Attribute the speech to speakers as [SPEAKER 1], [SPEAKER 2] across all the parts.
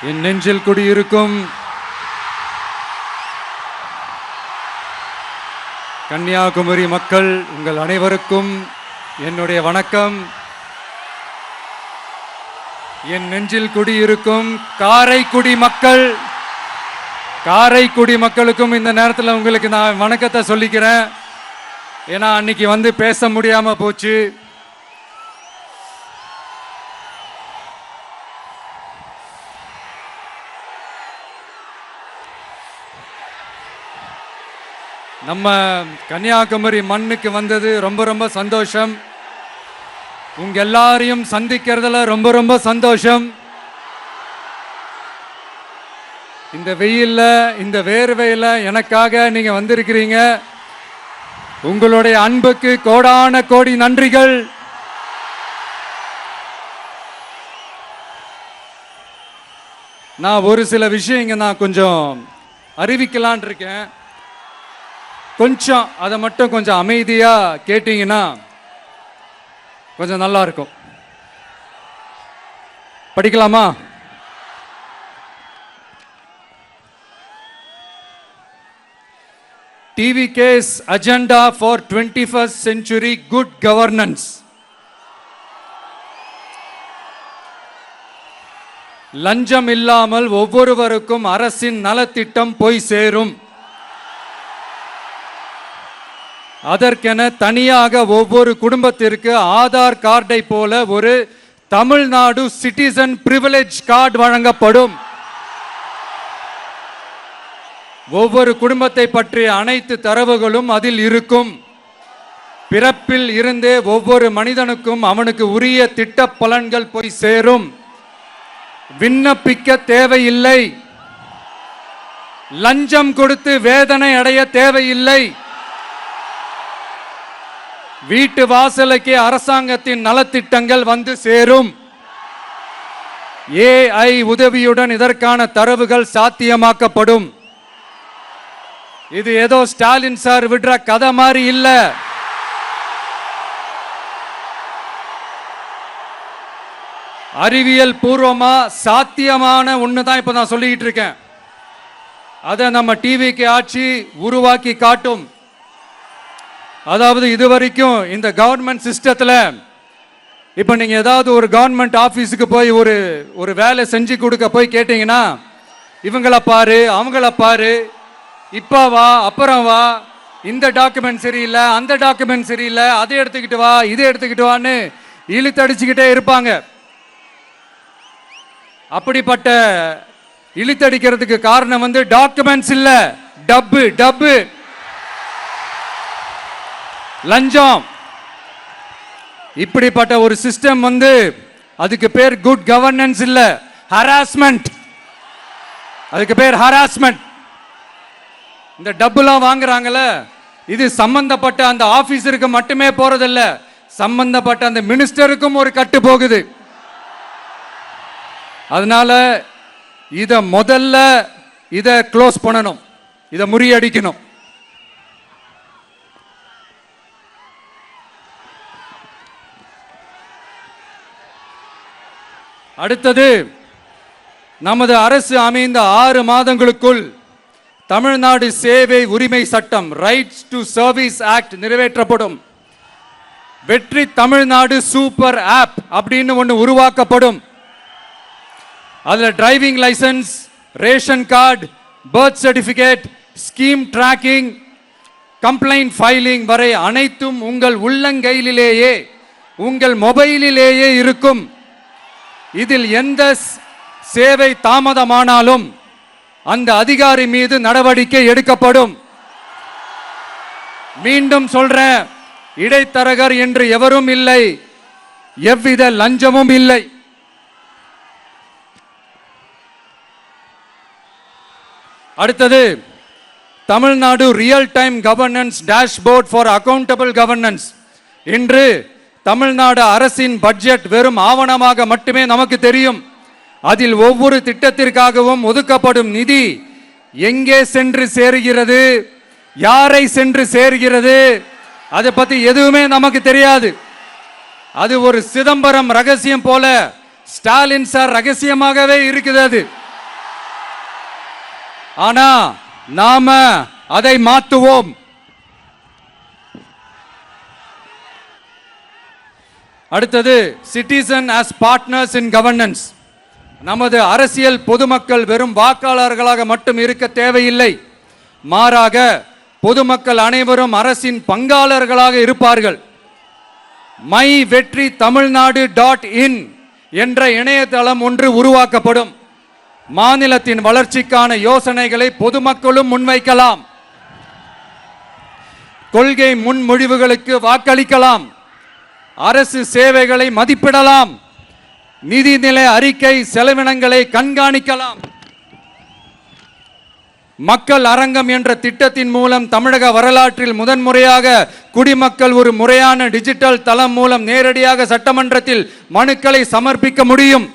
[SPEAKER 1] என் நெஞ்சில் குடியிருக்கும் கன்னியாகுமரி மக்கள் உங்கள் அனைவருக்கும் என்னுடைய வணக்கம். என் நெஞ்சில் குடியிருக்கும் காரைக்குடி மக்களுக்கும் இந்த நேரத்தில் உங்களுக்கு நான் வணக்கத்தை சொல்லிக்கிறேன். ஏன்னா அன்னைக்கு வந்து பேச முடியாம போச்சு. நம்ம கன்னியாகுமரி மண்ணுக்கு வந்தது ரொம்ப ரொம்ப சந்தோஷம். உங்க எல்லாரையும் சந்திக்கிறதுல ரொம்ப ரொம்ப சந்தோஷம். இந்த வெயில்ல இந்த வேர்வையில எனக்காக நீங்க வந்திருக்கிறீங்க. உங்களுடைய அன்புக்கு கோடான கோடி நன்றிகள். நான் ஒரு சில விஷயங்க நான் கொஞ்சம் அறிவிக்கலான் இருக்கேன். கொஞ்சம் அதை மட்டும் கொஞ்சம் அமைதியா கேட்டீங்கன்னா கொஞ்சம் நல்லா இருக்கும். படிக்கலாமா? TVK's agenda for 21st century good governance. லஞ்சம் இல்லாமல் ஒவ்வொருவருக்கும் அரசின் நலத்திட்டம் போய் சேரும். அதற்கென தனியாக ஒவ்வொரு குடும்பத்திற்கு ஆதார் கார்டை போல ஒரு தமிழ்நாடு சிட்டிசன் பிரிவிலேஜ் கார்டு வழங்கப்படும். ஒவ்வொரு குடும்பத்தை பற்றிய அனைத்து தரவுகளும் அதில் இருக்கும். பிறப்பில் இருந்தே ஒவ்வொரு மனிதனுக்கும் அவனுக்கு உரிய திட்ட பலன்கள் போய் சேரும். விண்ணப்பிக்க தேவையில்லை. லஞ்சம் கொடுத்து வேதனை அடைய தேவையில்லை. வீட்டு வாசலுக்கு அரசாங்கத்தின் நலத்திட்டங்கள் வந்து சேரும். AI உதவியுடன் இதற்கான தரவுகள் சாத்தியமாக்கப்படும். இது ஏதோ ஸ்டாலின் சார் விடுற கதை மாதிரி இல்ல. அறிவியல் பூர்வமா சாத்தியமான ஒண்ணுதான் இப்ப நான் சொல்லிட்டு இருக்கேன். அதை நம்ம டிவிக்கு ஆட்சி உருவாக்கி காட்டும். அதாவது இதுவரைக்கும் இந்த கவர்மெண்ட் சிஸ்டத்தில் இப்போ நீங்கள் ஏதாவது ஒரு கவர்மெண்ட் ஆஃபீஸுக்கு போய் ஒரு வேலை செஞ்சு கொடுக்க போய் கேட்டீங்கன்னா இவங்கள பாரு அவங்கள பாரு, இப்போ வா அப்புறம் வா, இந்த டாக்குமெண்ட் சரியில்லை அந்த டாக்குமெண்ட் சரியில்லை, அதை எடுத்துக்கிட்டு வா இதை எடுத்துக்கிட்டு வான்னு இழுத்தடிச்சுக்கிட்டே இருப்பாங்க. அப்படிப்பட்ட இழுத்தடிக்கிறதுக்கு காரணம் வந்து டாக்குமெண்ட்ஸ் இல்லை, டப்பு லஞ்சம். இப்படிப்பட்ட ஒரு சிஸ்டம் வந்து அதுக்கு பேர் குட் கவர்னன்ஸ் இல்ல, ஹராஸ்மெண்ட். அதுக்கு பேர் ஹராஸ்மெண்ட். இந்த டப்புலாம் வாங்குறாங்கல்ல, இது சம்பந்தப்பட்ட அந்த ஆபீசருக்கு மட்டுமே போறதில்ல, சம்பந்தப்பட்ட அந்த மினிஸ்டருக்கும் ஒரு கட்டு போகுது. அதனால முதல்ல இதை க்ளோஸ் பண்ணணும், இதை முறியடிக்கணும். அடுத்தது, நமது அரசு அமைந்த 6 மாதங்களுக்குள் தமிழ்நாடு சேவை உரிமை சட்டம் ரைட்ஸ் டு சர்வீஸ் ஆக்ட் நிறைவேற்றப்படும். வெற்றி தமிழ்நாடு சூப்பர் ஆப் அப்படின்னு ஒன்று உருவாக்கப்படும். அதில் driving licence, ration card, birth certificate, scheme tracking, complaint filing வரை அனைத்தும் உங்கள் உள்ளங்கையிலேயே உங்கள் மொபைலிலேயே இருக்கும். இதில் எந்த சேவை தாமதமானாலும் அந்த அதிகாரி மீது நடவடிக்கை எடுக்கப்படும். மீண்டும் சொல்றேன், இடைத்தரகர் என்று எவரும் இல்லை, எவ்வித லஞ்சமும் இல்லை. அடுத்தது, Tamil Nadu real time governance dashboard for accountable governance. இன்று தமிழ்நாடு அரசின் பட்ஜெட் வெறும் ஆவணமாக மட்டுமே நமக்கு தெரியும். அதில் ஒவ்வொரு திட்டத்திற்காகவும் ஒதுக்கப்படும் நிதி எங்கே சென்று சேருகிறது, யாரை சென்று சேர்கிறது, அதை பத்தி எதுவுமே நமக்கு தெரியாது. அது ஒரு சிதம்பரம் ரகசியம் போல ஸ்டாலின் சார் ரகசியமாகவே இருக்குது. அது ஆனா நாம அதை மாற்றுவோம். அடுத்தது citizen as partners in governance. நமது அரசியல் பொதுமக்கள் வெறும் வாக்காளர்களாக மட்டும் இருக்க தேவையில்லை. மாறாக பொதுமக்கள் அனைவரும் அரசின் பங்காளர்களாக இருப்பார்கள். மை வெற்றி தமிழ்நாடு .in என்ற இணையதளம் ஒன்று உருவாக்கப்படும். மாநிலத்தின் வளர்ச்சிக்கான யோசனைகளை பொதுமக்களும் முன்வைக்கலாம். கொள்கை முன்மொழிவுகளுக்கு வாக்களிக்கலாம். அரசு சேவைகளை மதிப்பிடலாம். நிதிநிலை அறிக்கை செலவினங்களை கண்காணிக்கலாம். மக்கள் அரங்கம் என்ற திட்டத்தின் மூலம் தமிழக வரலாற்றில் முதன்முறையாக குடிமக்கள் ஒரு முறையான டிஜிட்டல் தளம் மூலம் நேரடியாக சட்டமன்றத்தில் மனுக்களை சமர்ப்பிக்க முடியும்.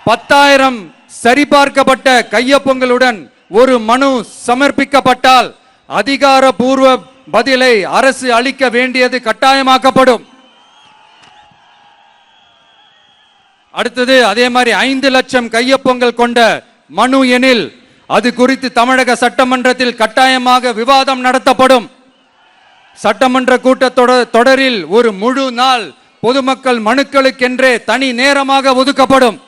[SPEAKER 1] 10,000 சரிபார்க்கப்பட்ட கையொப்பங்களுடன் ஒரு மனு சமர்ப்பிக்கப்பட்டால் அதிகாரப்பூர்வ பதிலை அரசு அளிக்க வேண்டியது கட்டாயமாக்கப்படும். அடுத்தது அதே மாதிரி 5 லட்சம் கையொப்பங்கள் கொண்ட மனு எனில் அது குறித்து தமிழக சட்டமன்றத்தில் கட்டாயமாக விவாதம் நடத்தப்படும். சட்டமன்ற கூட்டத்தொடரில் ஒரு முழு நாள் பொதுமக்கள் மனுக்களுக்கென்றே தனி நேரமாக ஒதுக்கப்படும்.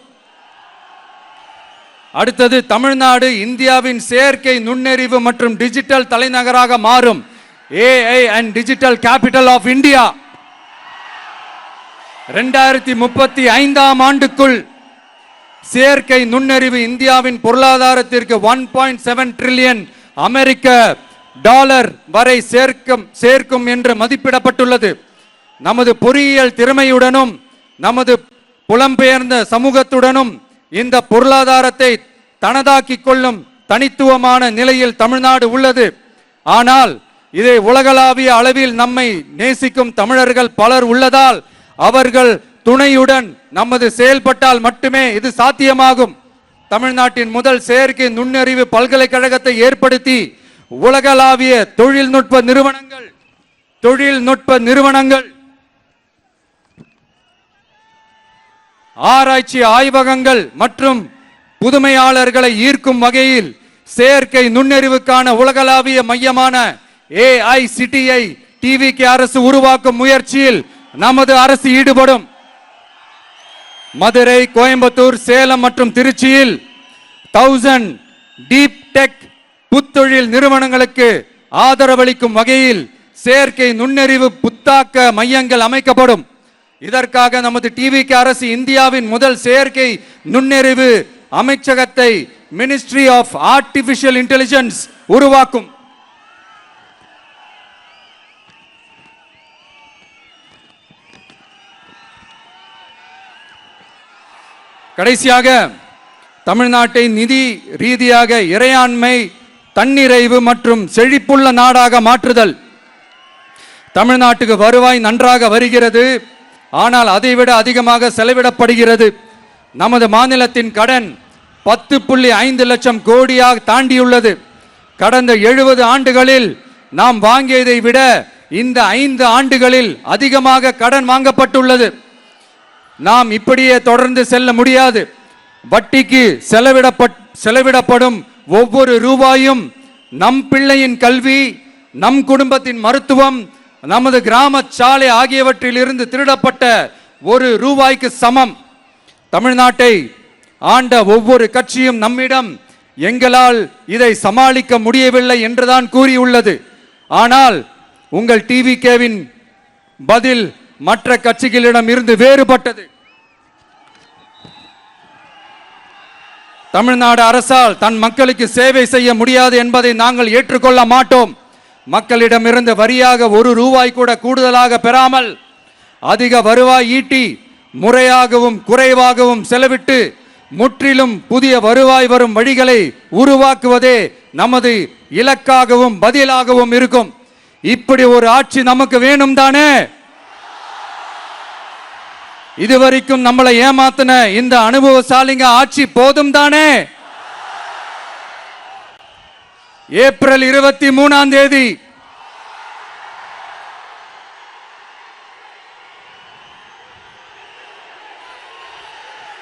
[SPEAKER 1] அடுத்தது தமிழ்நாடு இந்தியாவின் செயற்கை நுண்ணறிவு மற்றும் டிஜிட்டல் தலைநகராக மாறும். AI and Digital Capital of India. 2035 ஆண்டுக்குள் செயற்கை நுண்ணறிவு இந்தியாவின் பொருளாதாரத்திற்கு 1.7 டிரில்லியன் அமெரிக்க டாலர் வரை சேர்க்கும் என்று மதிப்பிடப்பட்டுள்ளது. நமது பொறியியல் திறமையுடனும் நமது புலம்பெயர்ந்த சமூகத்துடனும் இந்த பொருளாதாரத்தை தனதாக்கிக் கொள்ளும் தனித்துவமான நிலையில் தமிழ்நாடு உள்ளது. ஆனால் இதை உலகளாவிய அளவில் நம்மை நேசிக்கும் தமிழர்கள் பலர் உள்ளதால் அவர்கள் துணையுடன் நமது செயல்பட்டால் மட்டுமே இது சாத்தியமாகும். தமிழ்நாட்டின் முதல் செயற்கை நுண்ணறிவு பல்கலைக்கழகத்தை ஏற்படுத்தி உலகளாவிய தொழில்நுட்ப நிறுவனங்கள் ஆராய்ச்சி ஆய்வகங்கள் மற்றும் புதுமையாளர்களை ஈர்க்கும் வகையில் செயற்கை நுண்ணறிவுக்கான உலகளாவிய மையமான AICTI TVK அரசு உருவாக்கும் முயற்சியில் நமது அரசு ஈடுபடும். மதுரை, கோயம்புத்தூர், சேலம் மற்றும் திருச்சியில் 1000 டீப் டெக் புத்தொழில் நிறுவனங்களுக்கு ஆதரவளிக்கும் வகையில் செயற்கை நுண்ணறிவு புத்தாக்க மையங்கள் அமைக்கப்படும். இதற்காக நமது TVK அரசு இந்தியாவின் முதல் செயற்கை நுண்ணறிவு அமைச்சகத்தை மினிஸ்ட்ரி ஆஃப் ஆர்டிபிஷியல் இன்டெலிஜென்ஸ் உருவாக்கும். கடைசியாக தமிழ்நாட்டை நிதி ரீதியாக இறையாண்மை, தன்னிறைவு மற்றும் செழிப்புள்ள நாடாக மாற்றுதல். தமிழ்நாட்டுக்கு வருவாய் நன்றாக வருகிறது, ஆனால் அதைவிட அதிகமாக செலவிடப்படுகிறது. நமது மாநிலத்தின் கடன் 10.5 லட்சம் கோடியாக தாண்டியுள்ளது. கடந்த 70 ஆண்டுகளில் நாம் வாங்கியதை விட இந்த 5 ஆண்டுகளில் அதிகமாக கடன் வாங்கப்பட்டுள்ளது. நாம் இப்படியே தொடர்ந்து செல்ல முடியாது. வட்டிக்கு செலவிடப்படும் ஒவ்வொரு ரூபாயும் நம் பிள்ளையின் கல்வி, நம் குடும்பத்தின் மருத்துவம், நமது கிராம சாலை ஆகியவற்றில் இருந்து திருடப்பட்ட ஒரு ரூபாய்க்கு சமம். தமிழ்நாட்டை ஆண்ட ஒவ்வொரு கட்சியும் நம்மிடம் எங்களால் இதை சமாளிக்க முடியவில்லை என்றுதான் கூறியுள்ளது. ஆனால் உங்கள் TVKவின் பதில் மற்ற கட்சிகளிடம் இருந்து வேறுபட்டது. தமிழ்நாடு அரசால் தன் மக்களுக்கு சேவை செய்ய முடியாது என்பதை நாங்கள் ஏற்றுக்கொள்ள மாட்டோம். மக்களிடமிருந்து வரியாக ஒரு ரூபாய் கூட கூடுதலாக பெறாமல் அதிக வருவாய் ஈட்டி முறையாகவும் குறைவாகவும் செலவிட்டு முற்றிலும் புதிய வருவாய் வரும் வழிகளை உருவாக்குவதே நமது இலக்காகவும் பதிலாகவும் இருக்கும். இப்படி ஒரு ஆட்சி நமக்கு வேணும் தானே? இதுவரைக்கும் நம்மளை ஏமாத்தின இந்த அனுபவசாலிங்க ஆட்சி போதும் தானே? ஏப்ரல் 23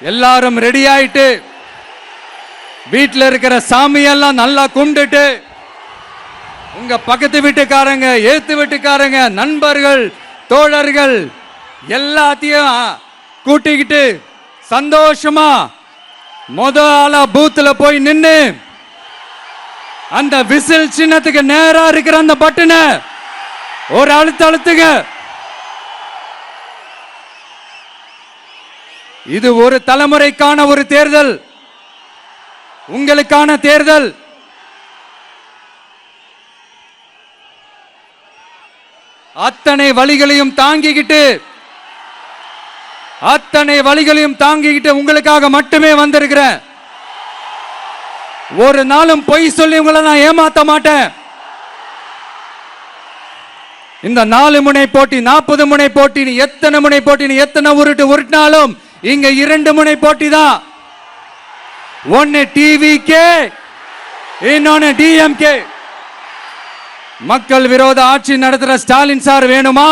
[SPEAKER 1] எல்லாரும் ரெடி ஆயிட்டு வீட்டில் இருக்கிற சாமியெல்லாம் நல்லா கும்பிட்டுட்டு உங்க பக்கத்து வீட்டுக்காரங்க, ஏத்து வீட்டுக்காரங்க, நண்பர்கள், தோழர்கள் எல்லாத்தையும் கூட்டிக்கிட்டு சந்தோஷமா முதல்ல பூத்துல போய் நின்னு அந்த விசில் சின்னத்துக்கு நேரா இருக்கிற அந்த பட்டனை ஒரு அழுத்துங்க. இது ஒரு தலைமுறைக்கான ஒரு தேர்தல், உங்களுக்கான தேர்தல். அத்தனை வழிகளையும் தாங்கிக்கிட்டு உங்களுக்காக மட்டுமே வந்திருக்கிறேன். ஒரு நாளும் பொய் சொல்லி உங்களை நான் ஏமாத்த மாட்டேன். இந்த 4 முனை போட்டி, 40 முனை போட்டி, எத்தனை முனை போட்டி, எத்தனை உருட்டினாலும் இங்க 2 முனை போட்டி தான். ஒன்னு டிவிகே, இன்னொன்னு டிஎம்கே. மக்கள் விரோத ஆட்சி நடத்துற ஸ்டாலின் சார் வேணுமா,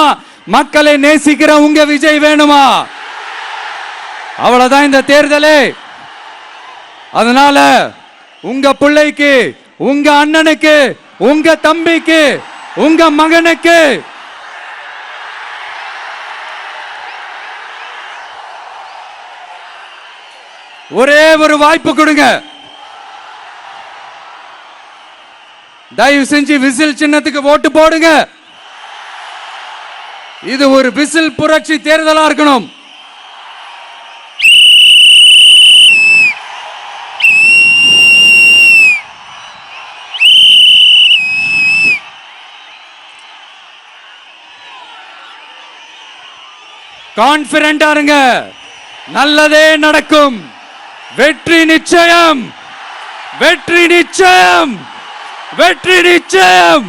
[SPEAKER 1] மக்களை நேசிக்கிற உங்க விஜய் வேணுமா? அவ்வளவுதான் இந்த தேர்தலே. அதனால உங்க பிள்ளைக்கு, உங்க அண்ணனுக்கு, உங்க தம்பிக்கு, உங்க மகனுக்கு ஒரே ஒரு வாய்ப்பு கொடுங்க. தயவு செஞ்சு விசில் சின்னத்துக்கு ஓட்டு போடுங்க. இது ஒரு விசில் புரட்சி தேர்தலா இருக்கணும். கான்பிடென்டா இருங்க, நல்லதே நடக்கும். வெற்றி நிச்சயம், வெற்றி நிச்சயம், வெற்றி நிச்சயம்.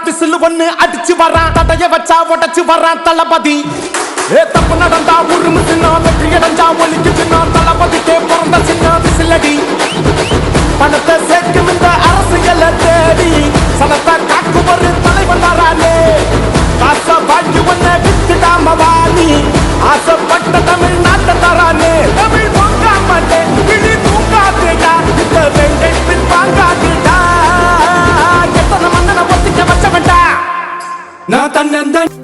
[SPEAKER 2] விசில் ஒண்ணு அடிச்சு வரான், தடைய வச்சா உடச்சு வரான் தளபதி. தப்பு நடந்தா உருமு சின்ன, வெற்றி அடைஞ்சா ஒலிக்கு சின்ன, தளபதிக்கே பிறந்த சின்ன விசிலடி. பணத்தை சேர்க்கும் இந்த அரசுகளை தேடி சனத்தை காக்கும் ஒரு தலைவன் வரானே. காசை வாங்கி ஒன்ன வித்துடாம வாணி, ஆசைப்பட்ட தமிழ் நாட்டை தரானே. தமிழ் தூங்காமட்டே, கிளி தூங்காதேடா, இந்த வெங்கை பின் வாங்காதேடா. எத்தனை மன்னனை ஒத்திக்க வச்சவன்டா நான் தன்னந்தன்.